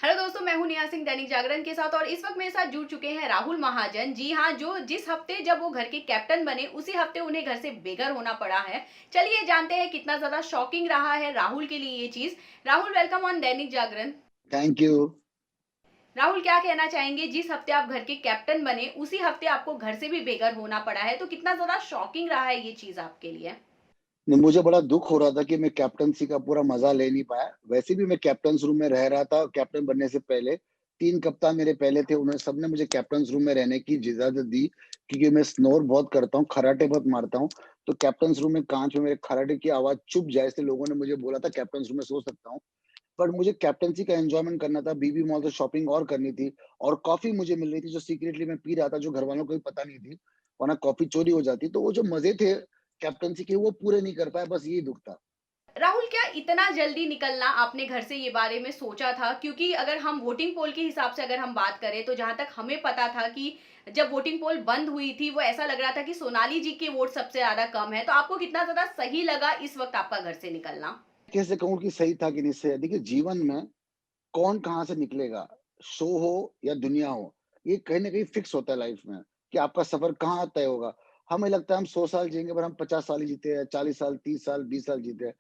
Hello दोस्तों, मैं हूं नेहा सिंह दैनिक जागरण के साथ और इस वक्त मेरे साथ जुड़ चुके हैं राहुल महाजन। जी हाँ, जो जिस हफ्ते जब वो घर के कैप्टन बने उसी हफ्ते उन्हें घर से बेघर होना पड़ा है। चलिए जानते हैं कितना ज्यादा शॉकिंग रहा है राहुल के लिए ये चीज। Rahul, welcome on Dainik Jagran. Thank you. Rahul, क्या कहना चाहेंगे, जिस हफ्ते आप घर के कैप्टन बने उसी हफ्ते आपको घर से भी बेघर होना पड़ा है, तो कितना ज्यादा शॉकिंग रहा है ये चीज आपके लिए? नहीं, मुझे बड़ा दुःख हो रहा था कि मैं कैप्टेंसी का पूरा मज़ा ले नहीं पाया। वैसे भी मैं कैप्टन्स रूम में रह रहा था कैप्टन बनने से पहले। 3 कप्तान मेरे पहले थे, उन्होंने सबने मुझे कैप्टन्स रूम में रहने की इजाज़त दी क्योंकि मैं स्नोर बहुत करता हूँ, खर्राटे बहुत मारता हूँ। तो कैप्टन्स रूम में काँच में मेरे खर्राटे की आवाज़ चुभ जाए इसलिए लोगों ने मुझे बोला था कैप्टन्स रूम में सो सकता हूँ। पर मुझे कैप्टेंसी का एन्जॉयमेंट करना था, बीबी मॉल से शॉपिंग और करनी थी और कॉफ़ी मुझे मिल रही थी जो सीक्रेटली मैं पी रहा था, जो घरवालों को भी पता नहीं थी, वरना कॉफ़ी चोरी हो जाती। तो वो जो मज़े थे कैप्टेंसी के वो पूरे नहीं कर पाया, बस यही दुःख था। राहुल, क्या इतना जल्दी निकलना आपने घर से ये बारे में सोचा था? क्योंकि अगर हम वोटिंग पोल के हिसाब से अगर हम बात करें तो जहाँ तक हमें पता था कि जब वोटिंग पोल बंद हुई थी, वो ऐसा लग रहा था कि सोनाली जी के वोट सबसे ज़्यादा कम है। तो आपको कितना ज़्यादा सही लगा इस वक़्त आपका घर से निकलना? कैसे कहूँ कि सही था कि नहीं सही? देखिए जीवन में कौन कहाँ से निकलेगा, शो हो या दुनिया हो, ये कहीं न कहीं फिक्स होता है लाइफ़ में कि आपका सफ़र कहाँ तय होगा। हमें लगता है हम 100 साल जिएँगे पर हम 50 साल ही जीते हैं, 40 साल, 30 साल, 20 साल जीते हैं।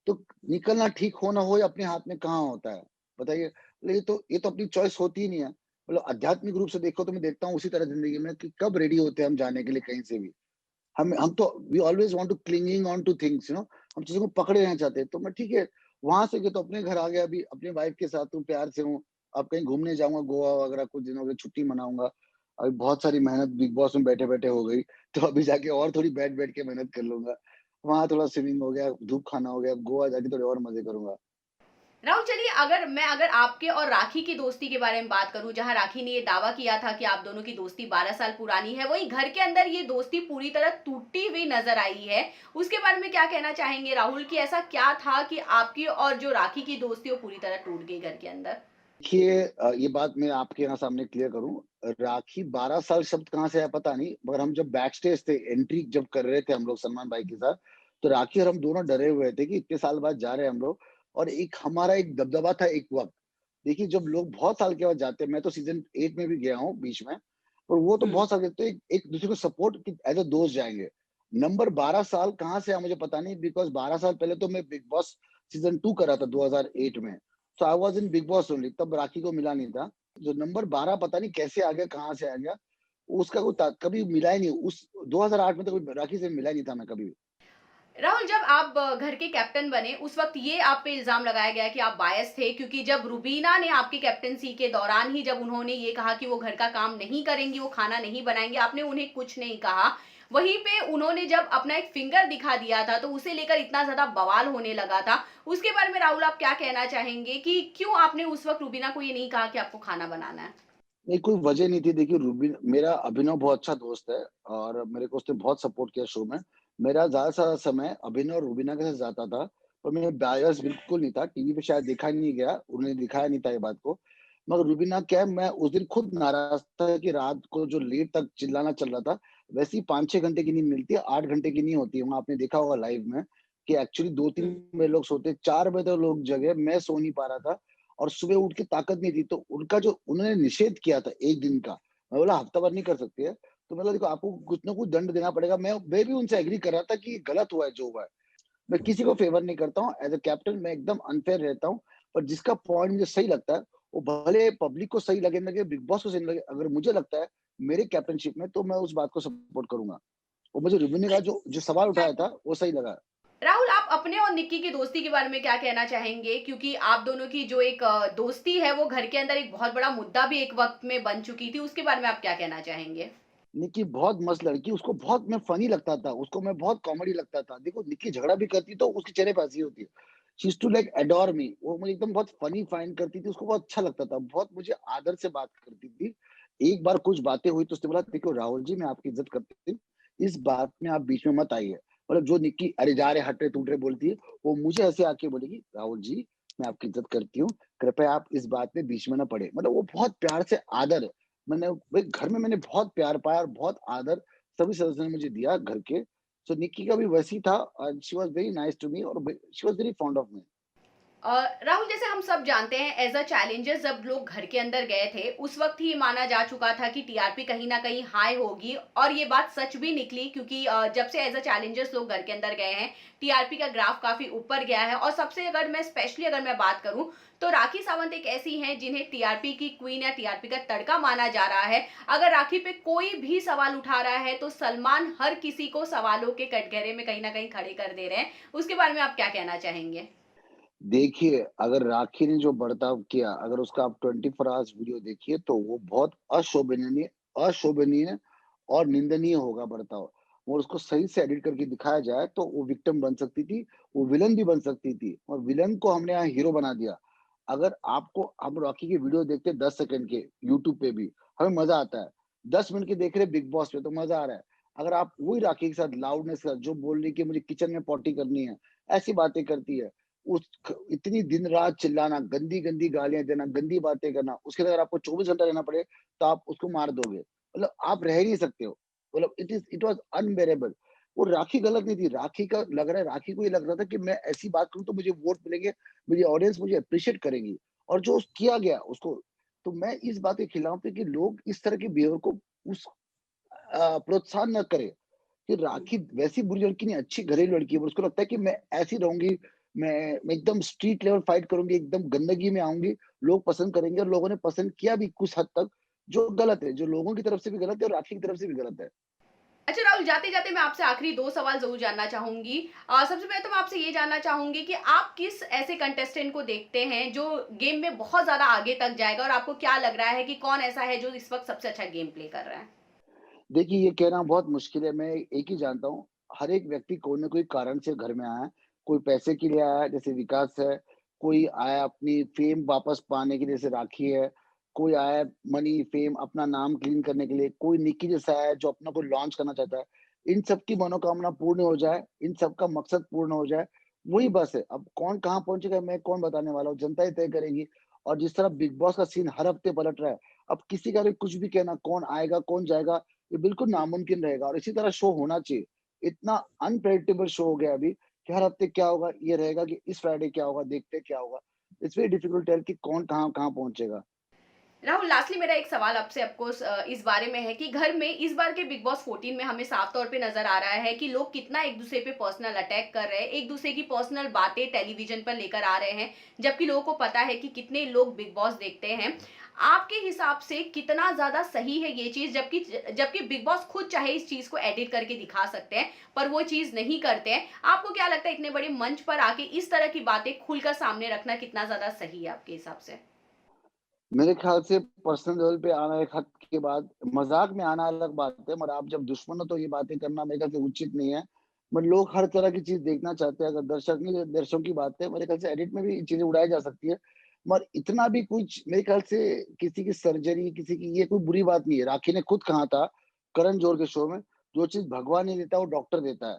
तो निकलना ठीक हो ना हो ये अपने हाथ में कहाँ होता है, बताइए? ये तो अपनी चॉइस होती ही नहीं है। मतलब आध्यात्मिक रूप से देखो तो मैं देखता हूँ उसी तरह ज़िंदगी में कि कब रेडी होते हैं हम जाने के लिए कहीं से भी। हम तो we always want to clinging on to things हम चीज़ों को पकड़े रहना चाहते हैं। तो मैं ठीक है, वहाँ से गए तो अपने घर आ गया अभी अपनी वाइफ़ के साथ हूँ, प्यार से हूँ। अब कहीं घूमने जाऊँगा गोवा वगैरह कुछ दिनों की छुट्टी मनाऊँगा। अभी बहुत सारी मेहनत बिग बॉस में बैठे-बैठे हो गई, तो अभी जाके और थोड़ी बैठ-बैठ के मेहनत कर लूँगा। वहाँ थोड़ा स्विमिंग हो गया, धूप खाना हो गया, अब गोवा जाके थोड़े और मज़े करूँगा। राहुल, चलिए अगर आपके और राखी की दोस्ती के बारे में बात करूँ, जहाँ राखी ने ये दावा किया था कि आप दोनों की दोस्ती 12 साल पुरानी है, वहीं घर के अंदर ये दोस्ती पूरी तरह टूटी हुई नज़र आई है। उसके बारे में क्या कहना चाहेंगे राहुल, कि ऐसा क्या था कि आपकी और जो राखी की दोस्ती वो पूरी तरह टूट गई घर के अंदर? देखिए ये बात मैं आपके यहाँ सामने क्लियर करूँ, राखी 12 साल शब्द कहाँ से आया पता नहीं, मगर हम जब बैक स्टेज थे, एंट्री जब कर रहे थे हम लोग सलमान भाई के साथ, तो राखी और हम दोनों डरे हुए थे कि इतने साल बाद जा रहे हैं हम लोग और एक हमारा एक दबदबा था एक वक़्त। देखिए जब लोग बहुत साल के बाद जाते हैं, मैं तो सीज़न 8 में भी गया हूँ बीच में, और वो तो हुँ। बहुत साल तो एक एक दूसरे को सपोर्ट कि एज़ अ दोस्त जाएँगे। नंबर 12 साल कहाँ से आया मुझे पता नहीं बिकॉज़ 12 साल पहले तो मैं बिग बॉस सीज़न 2 कर रहा था 2008 में। So I was in Bigg Boss only, तब राखी को मिला नहीं था। जो नंबर 12 पता नहीं कैसे आ गया, कहाँ से आ गया, उसका कोई ता कभी मिला ही नहीं। उस 2008 में तो कोई राखी से मिला ही नहीं था मैं कभी भी। राहुल, जब आप घर के कैप्टन बने उस वक़्त ये आप पे इल्ज़ाम लगाया गया कि आप बायस थे, क्योंकि जब रुबीना ने आपकी कैप्टेंसी के दौरान ही जब उन्होंने ये कहा कि वो घर का काम नहीं करेंगी, वो खाना नहीं बनाएँगी, आपने उन्हें कुछ नहीं कहा। वहीं पे उन्होंने जब अपना एक फिंगर दिखा दिया था, तो उसे लेकर इतना ज़्यादा बवाल होने लगा था। उसके बारे में राहुल आप क्या कहना चाहेंगे कि क्यों आपने उस वक़्त रुबीना को ये नहीं कहा कि आपको खाना बनाना है? नहीं, कोई वजह नहीं थी। देखिए रूबी मेरा अभिनव बहुत अच्छा दोस्त है और मेरे को उसने बहुत सपोर्ट किया शो में। मेरा ज़्यादा से ज़्यादा समय अभिनव और रूबीना के साथ जाता था, और मैं बायस बिल्कुल नहीं था। टीवी पे शायद दिखा नहीं गया, उन्होंने दिखाया नहीं था ये बात को। मगर रूबीना क्या है, मैं उस दिन खुद नाराज़ था कि रात को जो लेट तक चिल्लाना चल रहा था, वैसे ही 5-6 घंटे की नींद मिलती है, 8 घंटे की नहीं होती है। वहाँ आपने देखा होगा लाइव में कि एक्चुअली 2-3 हुँ। बजे लोग सोते, 4 बजे तक लोग जगे, मैं सो नहीं पा रहा था। और सुबह उठ के ताकत नहीं थी, तो उनका जो उन्होंने निषेध किया था 1 दिन का, मैं बोला हफ्ता भर नहीं कर सकते हैं, तो मतलब देखो आपको कुछ ना कुछ दंड देना पड़ेगा। मैं भी उनसे एग्री कर रहा था कि गलत हुआ है जो हुआ है। मैं किसी को फेवर नहीं करता हूँ, एज़ अ कैप्टन मैं एकदम अनफेयर रहता हूँ, पर जिसका पॉइंट मुझे सही लगता है, वो भले पब्लिक को सही लगे ना लगे, बिग बॉस को सही लगे, अगर मुझे लगता है मेरे कैप्टनशिप में तो मैं उस बात को सपोर्ट करूँगा। और मुझे रुबिन का जो जो सवाल उठाया था, वो सही लगा। राहुल, आप अपने और निक्की की दोस्ती के बारे में क्या कहना चाहेंगे? क्योंकि आप दोनों की जो एक दोस्ती है वो घर के अंदर एक बहुत बड़ा मुद्दा भी एक वक़्त में बन चुकी थी, उसके बारे में आप क्या कहना चाहेंगे? निक्की बहुत मस्त लड़की, उसको बहुत मैं फ़नी लगता था, उसको मैं बहुत कॉमेडी लगता था। देखो निक्की झगड़ा भी करती तो उसके चेहरे पे हँसी होती है। She used to like adore me, वो मुझे एकदम बहुत फ़नी फाइंड करती थी, उसको बहुत अच्छा लगता था, बहुत मुझे आदर से बात करती थी। एक बार कुछ बातें हुई तो उसने बोला, देखो राहुल जी मैं आपकी इज़्ज़त करती हूँ, इस बात में आप बीच में मत आइए। मतलब जो निक्की अरे जा रे, हट रे, टूट रे बोलती है, वो मुझे ऐसे आके बोलेगी, राहुल जी मैं आपकी इज़्ज़त करती हूँ, कृपया आप इस बात में बीच में ना पड़े। मतलब वो बहुत प्यार से आदर, मैंने भाई घर में मैंने बहुत प्यार पाया और बहुत आदर सभी सदस्यों ने मुझे दिया घर के। सो निक्की का भी वैसी था, and she was very nice to me और she was very fond of me. Rahul, जैसे हम सब जानते हैं एज अ चैलेंजर जब लोग घर के अंदर गए थे उस वक्त ही माना जा चुका था कि टीआरपी कहीं ना कहीं हाई होगी, और ये बात सच भी निकली क्योंकि जब से एज अ चैलेंजर्स लोग घर के अंदर गए हैं टीआरपी का ग्राफ काफी ऊपर गया है। और सबसे अगर मैं स्पेशली अगर मैं बात करूं तो राखी सावंत एक ऐसी हैं जिन्हें टीआरपी की क्वीन या टीआरपी का तड़का माना जा रहा है। अगर राखी पे कोई भी सवाल उठा रहा है तो सलमान हर किसी को सवालों के कटघरे में कहीं ना कहीं खड़े कर दे रहे हैं। उसके बारे में आप क्या कहना चाहेंगे? देखिए, अगर राखी ने जो बर्ताव किया, अगर उसका आप 24 आवर्स वीडियो देखिए, तो वो बहुत अशोभनीय अशोभनीय और निंदनीय होगा बर्ताव। और उसको सही से एडिट करके दिखाया जाए, तो वो विक्टिम बन सकती थी, वो विलेन भी बन सकती थी और विलेन को हमने यहाँ हीरो बना दिया। अगर आपको हम रॉकी की वीडियो देखते हैं 10 सेकंड के यूट्यूब पे भी, हमें मज़ा आता है। 10 मिनट के देख रहे हैं बिग बॉस पे, तो मज़ा आ रहा है। अगर आप वही राखी के साथ लाउडनेस के साथ जो बोल रही है कि मुझे किचन में पॉटी करनी है, ऐसी बातें करती है। उस ख इतनी दिन-रात चिल्लाना, गंदी-गंदी गालियाँ देना, गंदी बातें करना, उसके लिए अगर आपको 24 घंटा रहना पड़े, तो आप उसको मार दोगे। मतलब आप रह ही नहीं सकते हो। मतलब इट वाज़ अनबेरेबल। वो राखी गलत नहीं थी, राखी का लग रहा है राखी को ये लग रहा था कि मैं ऐसी बात करूँ तो मुझे वोट मिलेंगे, मेरी ऑडियंस मुझे एप्रिशिएट करेगी और जो किया गया उसको। तो मैं इस बात के खिलाफ हूँ कि लोग इस तरह के बिहेवियर को उस प्रोत्साहन ना करें। कि राखी वैसी बुरी लड़की नहीं, अच्छी घरेलू लड़की है, पर उसको लगता है कि मैं ऐसी रहूँगी, मैं एकदम स्ट्रीट लेवल फाइट करूँगी, एकदम गंदगी में आऊँगी, लोग पसंद करेंगे और लोगों ने पसंद किया भी कुछ हद तक, जो गलत है, जो लोगों की तरफ से भी गलत है और राखी की तरफ से भी गलत है। अच्छा राहुल, जाते-जाते मैं आपसे आखिरी 2 सवाल ज़रूर जानना चाहूँगी। सबसे पहले तो मैं आपसे ये जानना चाहूँगी कि आप किस ऐसे कंटेस्टेंट को देखते हैं जो गेम में बहुत ज़्यादा आगे तक जाएगा, और आपको क्या लग रहा है कि कौन ऐसा है जो इस वक़्त सबसे अच्छा गेम प्ले कर रहा है? देखिए, ये कहना बहुत मुश्किल है, मैं एक ही जानता हूँ, हर एक व्यक्ति कोई न कोई कारण से घर में आया है। कोई पैसे के लिए आया है, जैसे विकास है, कोई आया अपनी फ़ेम वापस पाने के लिए, जैसे राखी है, कोई आया है मनी, फ़ेम, अपना नाम क्लीन करने के लिए, कोई निक्की जैसा है, जो अपना कोई लॉन्च करना चाहता है। इन सबकी मनोकामना पूर्ण हो जाए, इन सबका मकसद पूर्ण हो जाए, वही बस है। अब कौन कहाँ पहुँचेगा, मैं कौन बताने वाला हूँ, जनता ही तय करेगी। और जिस तरह बिग बॉस का सीन हर हफ्ते पलट रहा है, अब किसी का भी कुछ भी कहना, कौन आएगा, कौन जाएगा, ये बिल्कुल नामुमकिन रहेगा और इसी तरह शो होना चाहिए। इतना अनप्रेडिक्टेबल शो हो गया अभी कि हर हफ्ते क्या होगा, ये रहेगा कि इस फ्राइडे क्या होगा, देखते हैं क्या होगा। It's very difficult to tell कि कौन कहाँ पहुँचेगा। राहुल, लास्टली मेरा एक सवाल आपसे इस बारे में है कि घर में इस बार के बिग बॉस 14 में हमें साफ तौर पे नजर आ रहा है कि लोग कितना एक दूसरे पे पर्सनल अटैक कर रहे हैं, एक दूसरे की पर्सनल बातें टेलीविजन पर लेकर आ रहे हैं, जबकि लोगों को पता है कि कितने लोग बिग बॉस देखते हैं। आपके हिसाब से कितना ज्यादा सही है ये चीज, जबकि जबकि बिग बॉस खुद चाहे इस चीज को एडिट करके दिखा सकते हैं पर वो चीज नहीं करते हैं। आपको क्या लगता है इतने बड़े मंच पर आके इस तरह की बातें खुलकर सामने रखना कितना ज्यादा सही है आपके हिसाब से? मेरे ख्याल से पर्सनल लेवल पे आना एक हद के बाद मज़ाक में आना अलग बात है, मगर आप जब दुश्मन हो तो ये बातें करना मेरे ख्याल से उचित नहीं है। मगर लोग हर तरह की चीज़ देखना चाहते हैं, अगर दर्शक नहीं दर्शकों की बात है, मेरे ख्याल से एडिट में भी चीज़ें उड़ाई जा सकती है। मगर इतना भी कुछ मेरे ख्याल से किसी की सर्जरी, किसी की ये कोई बुरी बात नहीं है। राखी ने खुद कहा था, करण जौहर के शो में, जो चीज़ भगवान नहीं देता वो डॉक्टर देता है।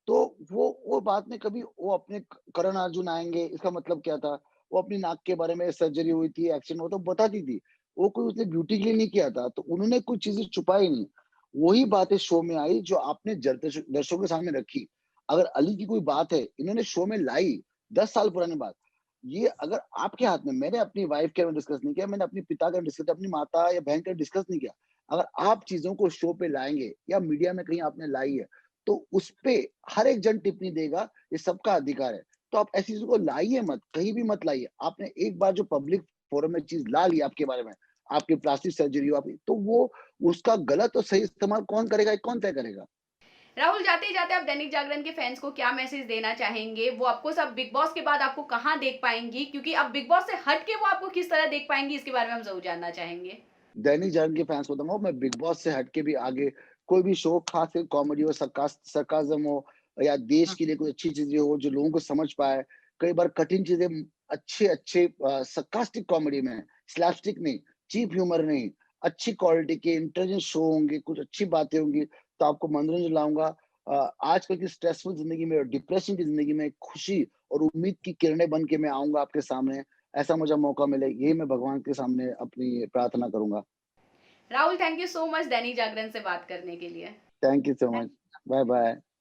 तो वो बात में कभी वो अपने करण अर्जुन आएँगे, इसका मतलब क्या था? वो अपनी नाक के बारे में सर्जरी हुई थी, एक्सीडेंट हुआ तो बताती थी। वो कोई उसने ब्यूटी के लिए नहीं किया था, तो उन्होंने कुछ चीज़ें छुपाई नहीं। वही बातें शो में आई जो आपने दर्शकों के सामने रखी। अगर अली की कोई बात है, इन्होंने शो में लाई, 10 साल पुरानी बात। ये अगर आपके हाथ में, मैंने अपनी वाइफ़ के बारे में डिस्कस नहीं किया, मैंने अपने पिता का डिस्कस, अपनी माता या बहन का डिस्कस नहीं किया। अगर आप चीज़ों को शो पे लाएँगे या मीडिया में कहीं आपने लाई है, तो उसपे हर एक जन टिप्पणी देगा, ये सबका अधिकार है। तो आप ऐसी चीज़ों को लाइए मत, कहीं भी मत लाइए। आपने एक बार जो पब्लिक फोरम में चीज़ ला ली आपके बारे में, आपकी प्लास्टिक सर्जरी हो आपकी, तो वो उसका गलत और सही इस्तेमाल कौन करेगा, ये कौन तय करेगा? राहुल, जाते ही जाते आप दैनिक जागरण के फैंस को क्या मैसेज देना चाहेंगे? वो आपको सब बिग बॉस के बाद आपको कहाँ देख पाएँगी? क्योंकि अब बिग बॉस से हट के वो आपको किस तरह देख पाएँगी, इसके बारे में हम ज़रूर जानना चाहेंगे। दैनिक जागरण के फैन्स को बताऊँगा, मैं बिग बॉस से हट के भी आगे कोई भी शो, खास करके कॉमेडी हो, सरकाज़्म हो या देश के लिए कोई अच्छी चीज़ें हो जो लोगों को समझ पाए। कई बार कठिन चीज़ें अच्छे-अच्छे सरकास्टिक कॉमेडी में, स्लैपस्टिक नहीं, चीप ह्यूमर नहीं, अच्छी क्वालिटी के इंटेलिजेंट शो होंगे, कुछ अच्छी बातें होंगी, तो आपको मनोरंजन लाऊँगा। आजकल की स्ट्रेसफुल ज़िंदगी में और डिप्रेशन की ज़िंदगी में खुशी और उम्मीद की किरणें बन के मैं आऊँगा आपके सामने। ऐसा मुझे मौका मिले, ये मैं भगवान के सामने अपनी प्रार्थना करूँगा। Rahul, thank you so much Dainik Jagran से बात करने के लिए। Thank you so much. Bye bye.